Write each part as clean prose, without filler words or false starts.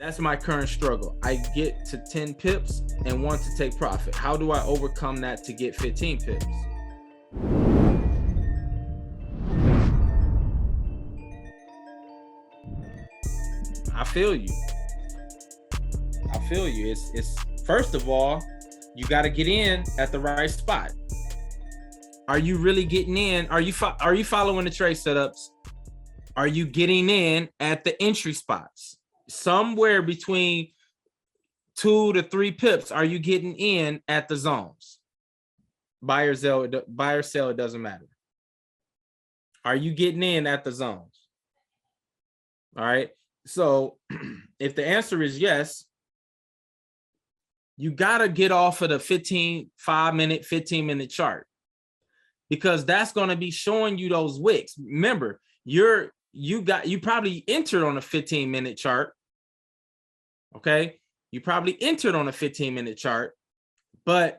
That's my current struggle. I get to 10 pips and want to take profit. How do I overcome that to get 15 pips? I feel you. It's first of all, you got to get in at the right spot. Are you really getting in? Are you following the trade setups? Are you getting in at the entry spots? Somewhere between 2 to 3 pips, are you getting in at the zones? Buy or sell, it doesn't matter. Are you getting in at the zones? All right. So if the answer is yes, you got to get off of the 15-minute chart, because that's going to be showing you those wicks. Remember, you probably entered on a 15-minute chart. Okay, you probably entered on a 15-minute chart, but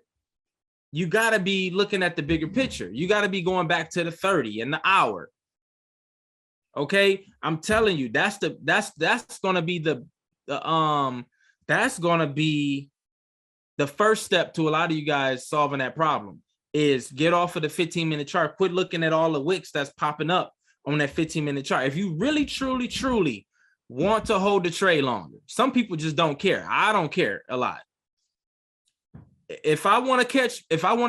you got to be looking at the bigger picture. You got to be going back to the 30 and the hour. Okay, I'm telling you, that's going to be that's going to be the first step to a lot of you guys solving that problem, is get off of the 15-minute chart. Quit looking at all the wicks that's popping up on that 15-minute chart. If you really, truly want to hold the trade longer, some people just don't care. I don't care a lot. If I want to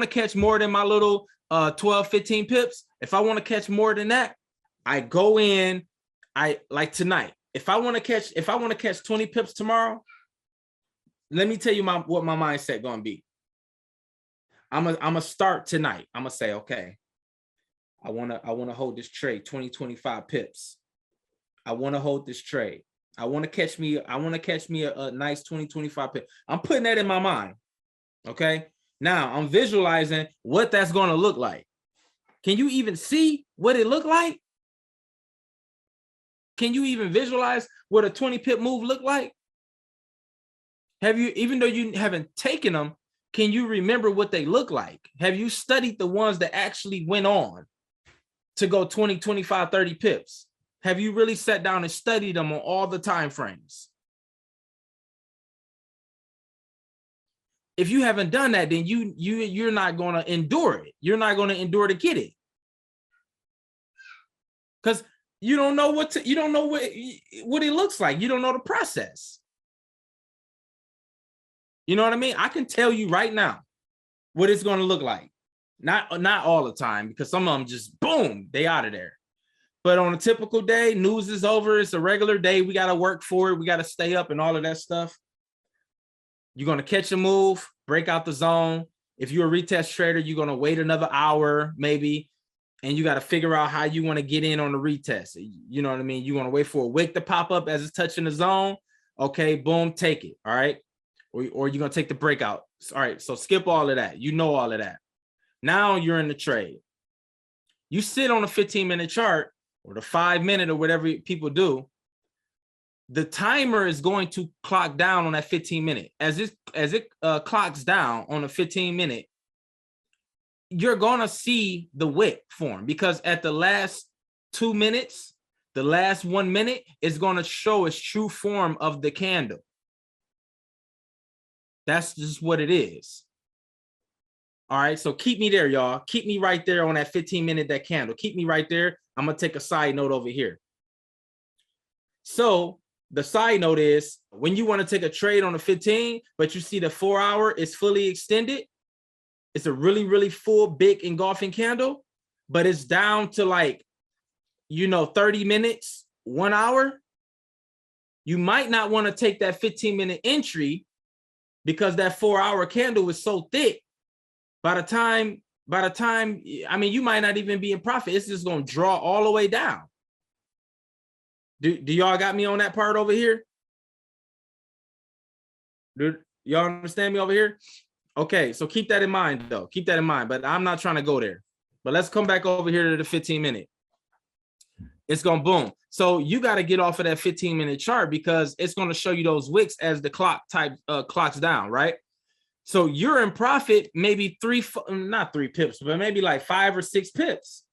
catch more than my little 12, 15 pips, if I want to catch more than that, I go in. I like tonight. If I want to catch 20 pips tomorrow, let me tell you what my mindset gonna be. I'm gonna start tonight. I'm gonna say, okay, I wanna hold this trade 20-25 pips. I want to hold this trade. I want to catch me a nice 20-25 pip. I'm putting that in my mind. Okay. Now I'm visualizing what that's gonna look like. Can you even see what it looked like? Can you even visualize what a 20 pip move look like? Have you, even though you haven't taken them, can you remember what they look like? Have you studied the ones that actually went on to go 20, 25, 30 pips? Have you really sat down and studied them on all the time frames? If you haven't done that, then you're not going to endure it. You're not going to endure to get it, because you don't know what it looks like. You don't know the process. You know what I mean? I can tell you right now what it's going to look like. Not all the time, because some of them just boom, they out of there. But on a typical day, news is over. It's a regular day. We got to work for it. We got to stay up and all of that stuff. You're going to catch a move, break out the zone. If you're a retest trader, you're going to wait another hour maybe, and you got to figure out how you want to get in on the retest. You know what I mean? You want to wait for a wick to pop up as it's touching the zone. Okay, boom, take it. All right. Or you're going to take the breakout. All right, so skip all of that. You know all of that. Now you're in the trade. You sit on a 15-minute chart or the 5-minute or whatever people do. The timer is going to clock down on that 15-minute. As it clocks down on a 15-minute, you're going to see the wick form, because at the last 2 minutes, the last 1 minute is going to show its true form of the candle. That's just what it is. All right, so keep me there, y'all. Keep me right there on that 15-minute, that candle. Keep me right there. I'm going to take a side note over here. So the side note is, when you want to take a trade on a 15, but you see the 4-hour is fully extended, it's a really, really full, big engulfing candle, but it's down to 30 minutes, 1 hour. You might not want to take that 15-minute entry, because that 4-hour candle is so thick. By the time, I mean, you might not even be in profit. It's just going to draw all the way down. Do y'all got me on that part over here? Do y'all understand me over here? Okay, so keep that in mind, though. Keep that in mind, but I'm not trying to go there. But let's come back over here to the 15-minute. It's going to boom. So you got to get off of that 15-minute chart, because it's going to show you those wicks as the clocks down, right? So you're in profit, maybe not 3 pips, but maybe like 5 or 6 pips.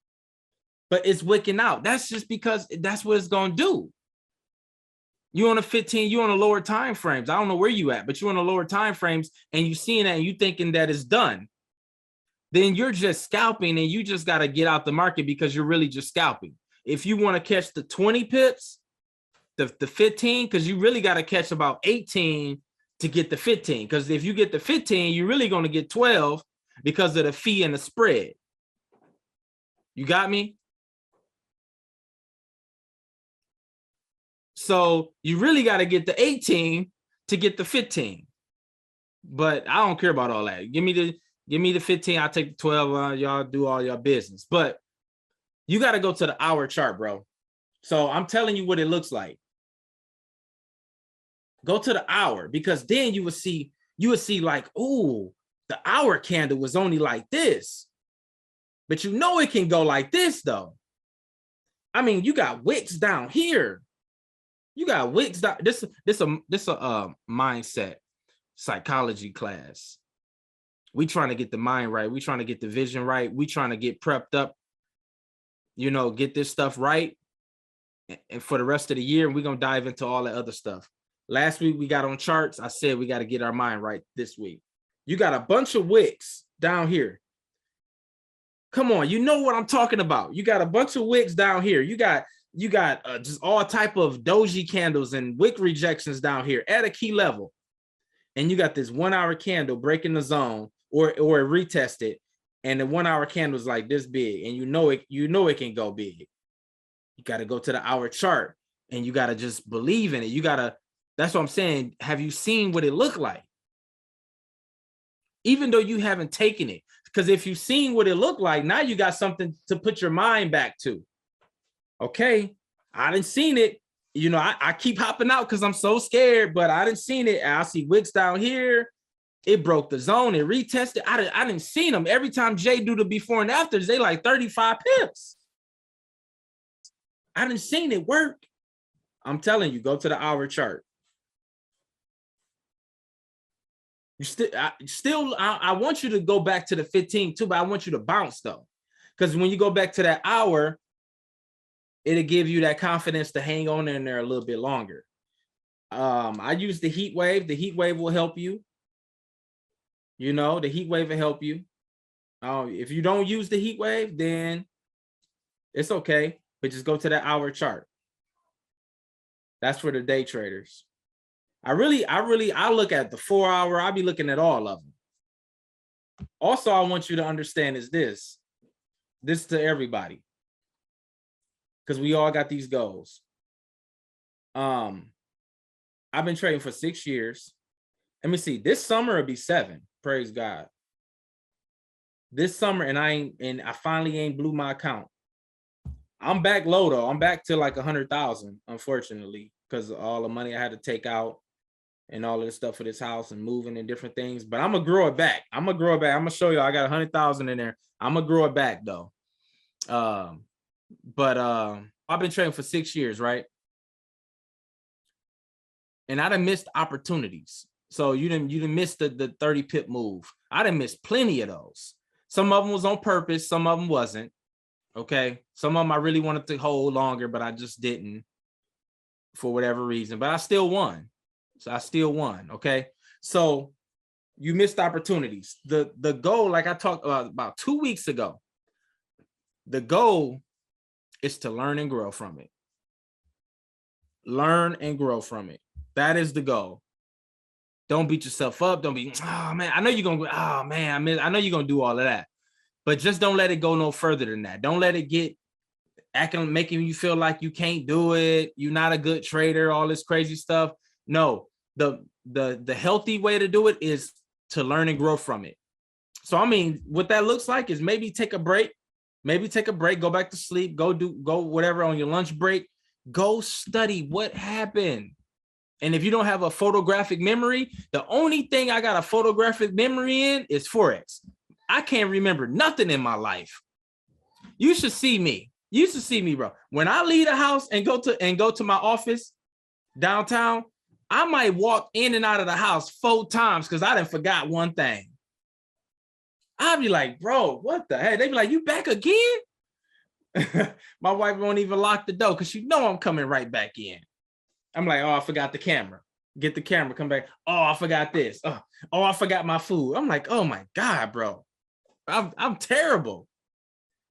But it's wicking out. That's just because that's what it's going to do. You on a 15, you on a lower time frames. I don't know where you at, but you on the lower time frames and you seeing that and you thinking that it's done. Then you're just scalping and you just got to get out the market because you're really just scalping. If you want to catch the 20 pips, the 15, because you really got to catch about 18 to get the 15. Because if you get the 15, you're really going to get 12 because of the fee and the spread. You got me? So you really got to get the 18 to get the 15. But I don't care about all that. Give me the 15. I'll take the 12. Y'all do all your business. But you got to go to the hour chart, bro. So I'm telling you what it looks like. Go to the hour, because then you would see like, oh, the hour candle was only like this. But you know it can go like this, though. I mean, you got wicks down here. You got wicks down. This a mindset psychology class. We trying to get the mind right. We trying to get the vision right. We trying to get prepped up, you know, get this stuff right. And for the rest of the year, we're going to dive into all that other stuff. Last week, we got on charts. I said we got to get our mind right this week. You got a bunch of wicks down here. Come on, you know what I'm talking about. You got a bunch of wicks down here. You got just all type of doji candles and wick rejections down here at a key level. And you got this 1 hour candle breaking the zone or retested. And the 1 hour candle is like this big. And you know it can go big. You got to go to the hour chart and you got to just believe in it. That's what I'm saying. Have you seen what it looked like? Even though you haven't taken it, because if you've seen what it looked like, now you got something to put your mind back to. Okay, I didn't seen it. You know, I keep hopping out because I'm so scared, but I didn't seen it. I see wicks down here. It broke the zone. It retested. I didn't seen them. Every time Jay do the before and afters, they like 35 pips. I didn't seen it work. I'm telling you, go to the hour chart. I want you to go back to the 15 too, but I want you to bounce though. Because when you go back to that hour, it'll give you that confidence to hang on in there a little bit longer. I use the heat wave. The heat wave will help you. You know, the heat wave will help you. If you don't use the heat wave, then it's okay. But just go to that hour chart. That's for the day traders. I look at the 4 hour. I'll be looking at all of them. Also, I want you to understand is this to everybody, because we all got these goals. I've been trading for 6 years. Let me see. This summer it'll be 7. Praise God. This summer, and I finally ain't blew my account. I'm back low though. I'm back to like 100,000, unfortunately, because of all the money I had to take out and all of this stuff for this house and moving and different things. But I'm gonna grow it back. I'm gonna show you. I got 100,000 in there. I'm gonna grow it back though. But I've been trading for 6 years, right? And I done missed opportunities. So you didn't miss the 30 pip move. I done missed plenty of those. Some of them was on purpose. Some of them wasn't. Okay. Some of them I really wanted to hold longer, but I just didn't for whatever reason. But I still won. So I still won. Okay. So you missed opportunities. The goal, like I talked about 2 weeks ago, the goal is to learn and grow from it. Learn and grow from it. That is the goal. Don't beat yourself up. Don't be, oh man, I know you're going to, oh man, I know you're going to do all of that. But just don't let it go no further than that. Don't let it get making you feel like you can't do it. You're not a good trader, all this crazy stuff. No, the healthy way to do it is to learn and grow from it. So, I mean, what that looks like is maybe take a break, go back to sleep, go whatever on your lunch break, go study what happened. And if you don't have a photographic memory, the only thing I got a photographic memory in is Forex. I can't remember nothing in my life. You should see me. Bro. When I leave the house and go to my office downtown, I might walk in and out of the house 4 times because I done forgot one thing. I'll be like, bro, what the heck? They be like, you back again? My wife won't even lock the door because she know I'm coming right back in. I'm like, oh, I forgot the camera. Get the camera, come back. Oh, I forgot this. Oh, I forgot my food. I'm like, oh my God, bro. I'm terrible.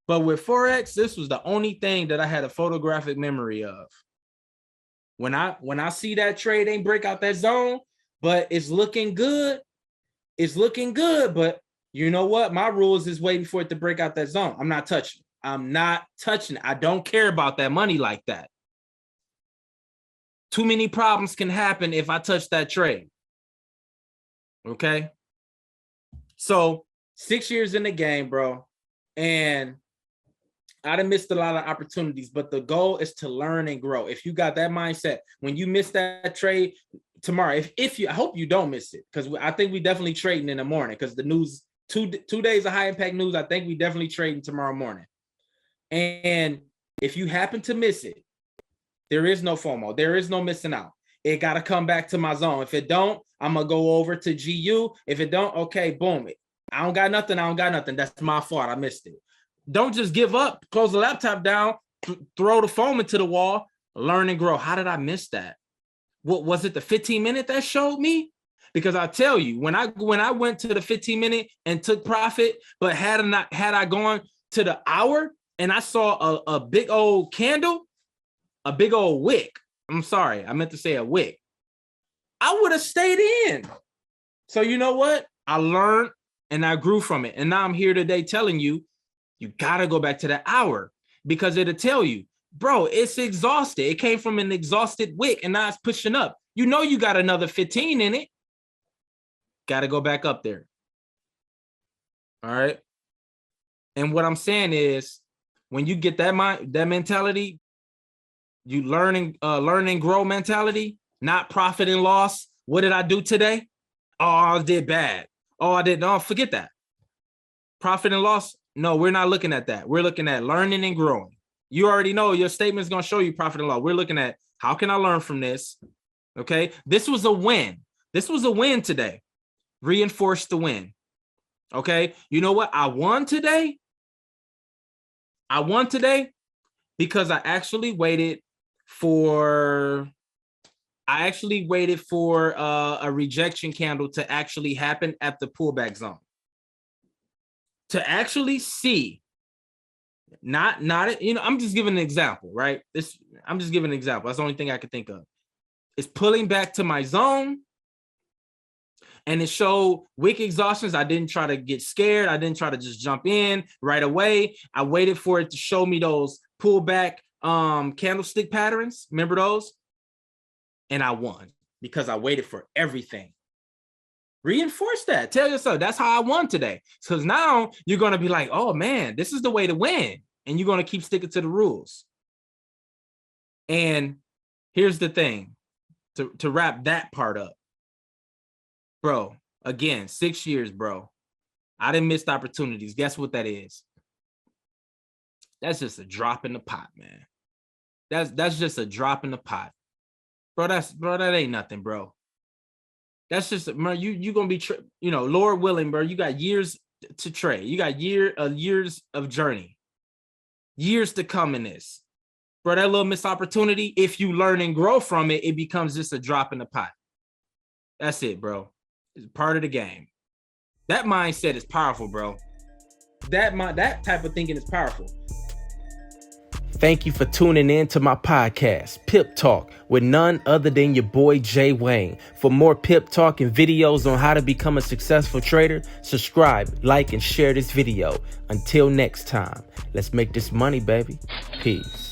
But with Forex, this was the only thing that I had a photographic memory of. When I see that trade ain't break out that zone, but it's looking good. It's looking good. But you know what? My rules is waiting for it to break out that zone. I'm not touching. I'm not touching it. I don't care about that money like that. Too many problems can happen if I touch that trade. Okay. So 6 years in the game, bro. And I done missed a lot of opportunities, but the goal is to learn and grow. If you got that mindset, when you miss that trade tomorrow, if you, I hope you don't miss it, because I think we definitely trading in the morning, because the news, two days of high impact news, I think we definitely trading tomorrow morning. And if you happen to miss it, there is no FOMO. There is no missing out. It got to come back to my zone. If it don't, I'm going to go over to GU. If it don't, okay, boom. I don't got nothing. That's my fault. I missed it. Don't just give up. Close the laptop down. Throw the phone into the wall. Learn and grow. How did I miss that? What was it? The 15-minute that showed me? Because I tell you, when I went to the 15-minute and took profit, but had I gone to the hour and I saw a big old candle, a big old wick. I'm sorry, I meant to say a wick. I would have stayed in. So you know what? I learned and I grew from it. And now I'm here today telling you, you got to go back to that hour, because it'll tell you, bro, it's exhausted. It came from an exhausted wick and now it's pushing up. You know you got another 15 in it. Got to go back up there. All right. And what I'm saying is, when you get that mentality, you learn and grow mentality, not profit and loss. What did I do today? Oh, I did bad. Oh, I did. No, forget that. Profit and loss. No, we're not looking at that. We're looking at learning and growing. You already know your statement is going to show you profit and loss. We're looking at, how can I learn from this? Okay. This was a win. This was a win today. Reinforce the win. Okay. You know what? I won today because I actually waited for a rejection candle to actually happen at the pullback zone, to actually see, not I'm just giving an example, right? I'm just giving an example. That's the only thing I could think of. It's pulling back to my zone, and it showed wick exhaustions. I didn't try to get scared. I didn't try to just jump in right away. I waited for it to show me those pullback candlestick patterns. Remember those? And I won because I waited for everything. Reinforce that. Tell yourself that's how I won today. Because now you're going to be like, oh man, this is the way to win. And you're going to keep sticking to the rules. And here's the thing, to wrap that part up. Bro, again, 6 years, bro. I didn't miss opportunities. Guess what that is? That's just a drop in the pot, man. That's just a drop in the pot. Bro, that ain't nothing, bro. That's just, bro, you gonna be, Lord willing, bro, you got years to trade. You got years of journey. Years to come in this. Bro, that little missed opportunity, if you learn and grow from it, it becomes just a drop in the pot. That's it, bro. It's part of the game. That mindset is powerful, bro. That type of thinking is powerful. Thank you for tuning in to my podcast, Pip Talk, with none other than your boy, Jay Wayne. For more Pip Talk and videos on how to become a successful trader, subscribe, like, and share this video. Until next time, let's make this money, baby. Peace.